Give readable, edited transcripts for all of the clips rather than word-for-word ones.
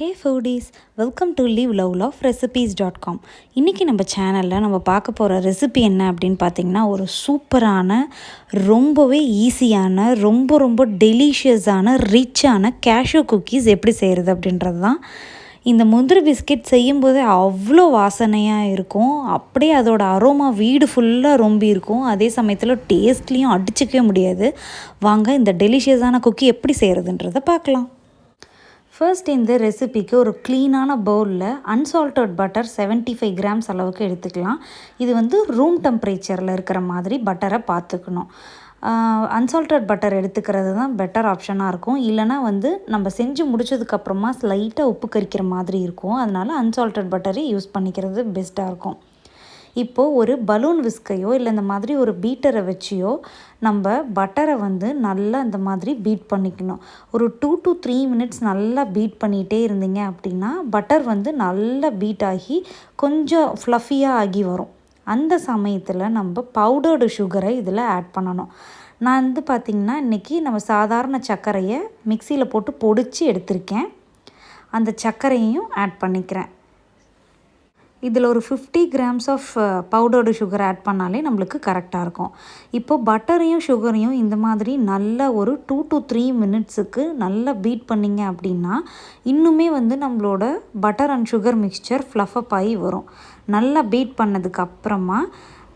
Hey foodies, welcome to liveloveloverecipes.com. இன்றைக்கி நம்ம சேனலில் நம்ம பார்க்க போகிற ரெசிபி என்ன அப்படின்னு பார்த்திங்கன்னா ஒரு சூப்பரான ரொம்பவே ஈஸியான ரொம்ப டெலிஷியஸான ரிச்சான கேஷ்யூ குக்கீஸ் எப்படி செய்கிறது அப்படின்றது தான். இந்த முந்திரி பிஸ்கெட் செய்யும்போதே அவ்வளோ வாசனையாக இருக்கும், அப்படியே அதோட அரோமா வீடு ஃபுல்லாக ரொம்பி இருக்கும். அதே சமயத்தில் டேஸ்ட்லேயும் அடிச்சிக்கவே முடியாது. வாங்க இந்த டெலிஷியஸான குக்கி எப்படி செய்கிறதுன்றதை பார்க்கலாம். ஃபர்ஸ்ட் இந்த ரெசிபிக்கு ஒரு க்ளீனான பவுலில் அன்சால்ட்டட் பட்டர் 75 கிராம்ஸ் அளவுக்கு எடுத்துக்கலாம். இது ரூம் டெம்பரேச்சரில் இருக்கிற மாதிரி பட்டரை பார்த்துக்கணும். அன்சால்ட்டட் பட்டர் எடுத்துக்கிறது தான் பெட்டர் ஆப்ஷனாக இருக்கும். இல்லைனா நம்ம செஞ்சு முடிச்சதுக்கப்புறமா ஸ்லைட்டாக உப்பு கரிக்கிற மாதிரி இருக்கும். அதனால் அன்சால்ட்டட் பட்டரை யூஸ் பண்ணிக்கிறது பெஸ்ட்டாக இருக்கும். இப்போது ஒரு பலூன் விஸ்கையோ இல்லை இந்த மாதிரி ஒரு பீட்டரை வச்சியோ நம்ம பட்டரை நல்லா இந்த மாதிரி பீட் பண்ணிக்கணும். ஒரு 2 to 3 மினிட்ஸ் நல்லா பீட் பண்ணிகிட்டே இருந்தீங்க அப்படின்னா பட்டர் நல்லா பீட் ஆகி கொஞ்சம் ஃப்ளஃபியாக ஆகி வரும். அந்த சமயத்தில் நம்ம பவுடர்டு சுகரை இதில் ஆட் பண்ணணும். நான் பார்த்திங்கன்னா இன்றைக்கி நம்ம சாதாரண சர்க்கரையை மிக்சியில் போட்டு பொடிச்சு எடுத்திருக்கேன். அந்த சர்க்கரையையும் ஆட் பண்ணிக்கிறேன். இதில் ஒரு 50 grams of powdered sugar add பண்ணாலே நம்மளுக்கு கரெக்டாக இருக்கும். இப்போது பட்டரையும் சுகரையும் இந்த மாதிரி நல்லா ஒரு 2 to 3 மினிட்ஸுக்கு நல்லா பீட் பண்ணிங்க அப்படின்னா இன்னுமே நம்மளோட பட்டர் அண்ட் சுகர் மிக்சர் ஃப்ளஃபப் ஆகி வரும். நல்லா பீட் பண்ணதுக்கு அப்புறமா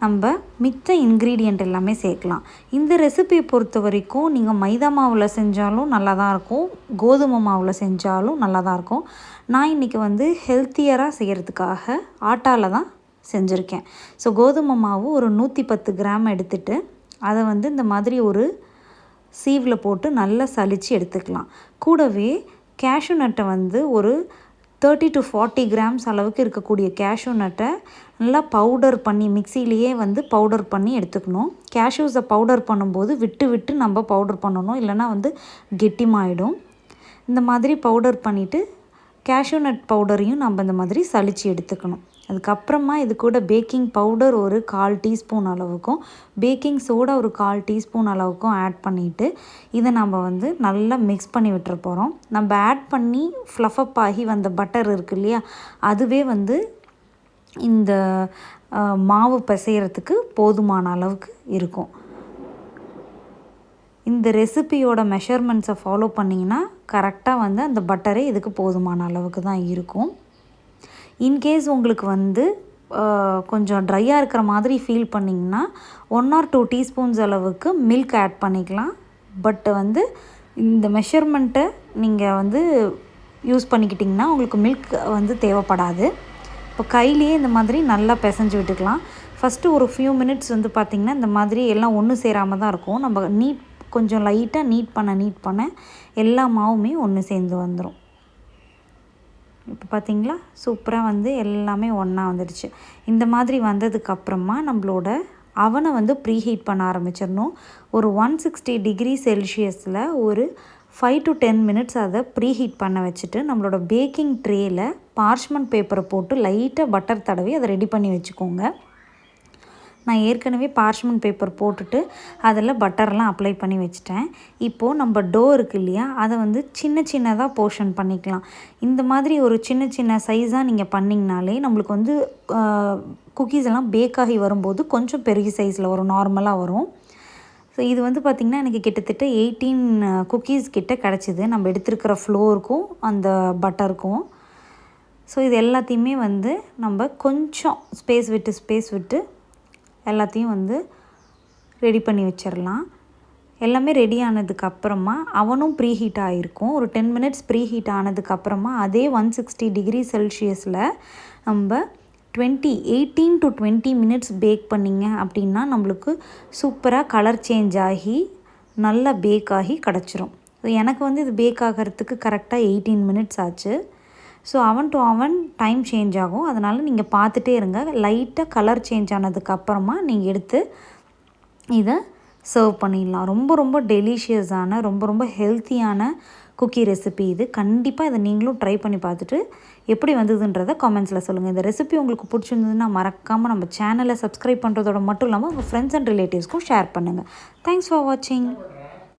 நம்ம மித்த இன்க்ரீடியண்ட் எல்லாமே சேர்க்கலாம். இந்த ரெசிபியை பொறுத்த வரைக்கும் நீங்கள் மைதா மாவில் செஞ்சாலும் நல்லா தான் இருக்கும், கோதுமை மாவில் செஞ்சாலும் நல்லா தான் இருக்கும். நான் இன்றைக்கி ஹெல்த்தியராக செய்கிறதுக்காக ஆட்டாவில் தான் செஞ்சுருக்கேன். ஸோ கோதுமை மாவு ஒரு 110 கிராம் எடுத்துகிட்டு அதை இந்த மாதிரி ஒரு சீவில் போட்டு நல்லா சலித்து எடுத்துக்கலாம். கூடவே கேஷ்யூ நட்டை ஒரு 30 to 40 கிராம்ஸ் அளவுக்கு இருக்கக்கூடிய கேஷ்யூ நட்டை நல்லா பவுடர் பண்ணி மிக்சிலேயே பவுடர் பண்ணி எடுத்துக்கணும். கேஷ்யூஸை பவுடர் பண்ணும்போது விட்டு நம்ம பவுடர் பண்ணணும், இல்லைனா கெட்டிமாயிடும். இந்த மாதிரி பவுடர் பண்ணிவிட்டு கேஷ்யூ நட் பவுடரையும் நம்ம இந்த மாதிரி சலித்து எடுத்துக்கணும். அதுக்கப்புறமா இது கூட பேக்கிங் பவுடர் ஒரு 1/4 டீஸ்பூன் அளவுக்கும் பேக்கிங் சோடா ஒரு 1/4 டீஸ்பூன் அளவுக்கும் ஆட் பண்ணிவிட்டு இதை நம்ம நல்லா மிக்ஸ் பண்ணி விட்டுற போகிறோம். நம்ம ஆட் பண்ணி ஃப்ளஃபப் ஆகி வந்த பட்டர் இருக்குது இல்லையா, அதுவே இந்த மாவு பிசைகிறதுக்கு போதுமான அளவுக்கு இருக்கும். இந்த ரெசிபியோட மெஷர்மெண்ட்ஸை ஃபாலோ பண்ணிங்கன்னா கரெக்டாக அந்த பட்டரே இதுக்கு போதுமான அளவுக்கு தான் இருக்கும். இன்கேஸ் உங்களுக்கு கொஞ்சம் ட்ரையாக இருக்கிற மாதிரி ஃபீல் பண்ணிங்கன்னா 1 or 2 டீஸ்பூன்ஸ் அளவுக்கு மில்க் ஆட் பண்ணிக்கலாம். பட் இந்த மெஷர்மெண்ட்டை நீங்கள் யூஸ் பண்ணிக்கிட்டிங்கன்னா உங்களுக்கு மில்க் தேவைப்படாது. இப்போ கையிலேயே இந்த மாதிரி நல்லா பிசைஞ்சு விட்டுக்கலாம். ஃபஸ்ட்டு ஒரு ஃபியூ மினிட்ஸ் பார்த்திங்கன்னா இந்த மாதிரி எல்லாம் ஒன்று சேராமல் தான் இருக்கும். நம்ம கொஞ்சம் லைட்டாக நீட் பண்ண எல்லா மாவுமே ஒன்று சேர்ந்து வந்துடும். இப்போ பார்த்திங்களா, சூப்பராக எல்லாமே ஒன்றா வந்துடுச்சு. இந்த மாதிரி வந்ததுக்கப்புறமா நம்மளோட அவனை ப்ரீஹீட் பண்ண ஆரம்பிச்சிடணும். ஒரு 160 டிகிரி செல்சியஸில் ஒரு 5 to 10 மினிட்ஸ் அதை ப்ரீஹீட் பண்ண வச்சுட்டு நம்மளோட பேக்கிங் ட்ரேயில் பார்ச்மெண்ட் பேப்பரை போட்டு லைட்டாக பட்டர் தடவி அதை ரெடி பண்ணி வச்சுக்கோங்க. நான் ஏற்கனவே பார்ச்மெண்ட் பேப்பர் போட்டுட்டு அதில் பட்டர்லாம் அப்ளை பண்ணி வச்சுட்டேன். இப்போது நம்ம டோ இருக்குது இல்லையா, அதை சின்னதாக போர்ஷன் பண்ணிக்கலாம். இந்த மாதிரி ஒரு சின்ன சைஸாக நீங்கள் பண்ணிங்கனாலே நம்மளுக்கு குக்கீஸ் எல்லாம் பேக் ஆகி வரும்போது கொஞ்சம் பெரிய சைஸில் வரும், நார்மலாக வரும். ஸோ இது பார்த்திங்கன்னா எனக்கு கிட்டத்தட்ட 18 குக்கீஸ் கிட்ட கிடச்சிது, நம்ம எடுத்துருக்கிற ஃப்ளோருக்கும் அந்த பட்டருக்கும். ஸோ இது எல்லாத்தையுமே நம்ம கொஞ்சம் ஸ்பேஸ் விட்டு எல்லாத்தையும் ரெடி பண்ணி வச்சிடலாம். எல்லாமே ரெடி ஆனதுக்கப்புறமா அவனும் ப்ரீஹீட் ஆகிருக்கும். ஒரு 10 மினிட்ஸ் ப்ரீஹீட் ஆனதுக்கப்புறமா அதே 160 டிகிரி செல்சியஸில் நம்ம 18 to 20 மினிட்ஸ் பேக் பண்ணிங்க அப்படின்னா நம்மளுக்கு சூப்பராக கலர் சேஞ்ச் ஆகி நல்லா பேக் ஆகி கிடச்சிரும். ஸோ எனக்கு இது பேக் ஆகிறதுக்கு கரெக்டாக 18 மினிட்ஸ் ஆச்சு. ஸோ அவன் டு அவன் டைம் சேஞ்ச் ஆகும், அதனால் நீங்கள் பார்த்துட்டே இருங்க. லைட்டாக கலர் சேஞ்ச் ஆனதுக்கப்புறமா நீங்கள் எடுத்து இதை சர்வ் பண்ணிடலாம். ரொம்ப டெலிஷியஸான ரொம்ப ஹெல்த்தியான குக்கி ரெசிபி இது. கண்டிப்பாக இதை நீங்களும் ட்ரை பண்ணி பார்த்துட்டு எப்படி வந்ததுன்றதை காமெண்ட்ஸில் சொல்லுங்கள். இந்த ரெசிபி உங்களுக்கு பிடிச்சிருந்ததுன்னா மறக்காமல் நம்ம சேனலை சப்ஸ்கிரைப் பண்ணுறதோட மட்டும் இல்லாமல் உங்கள் ஃப்ரெண்ட்ஸ் அண்ட் ரிலேட்டிவ்ஸ்க்கும் ஷேர் பண்ணுங்கள். தேங்க்ஸ் ஃபார் வாட்சிங்.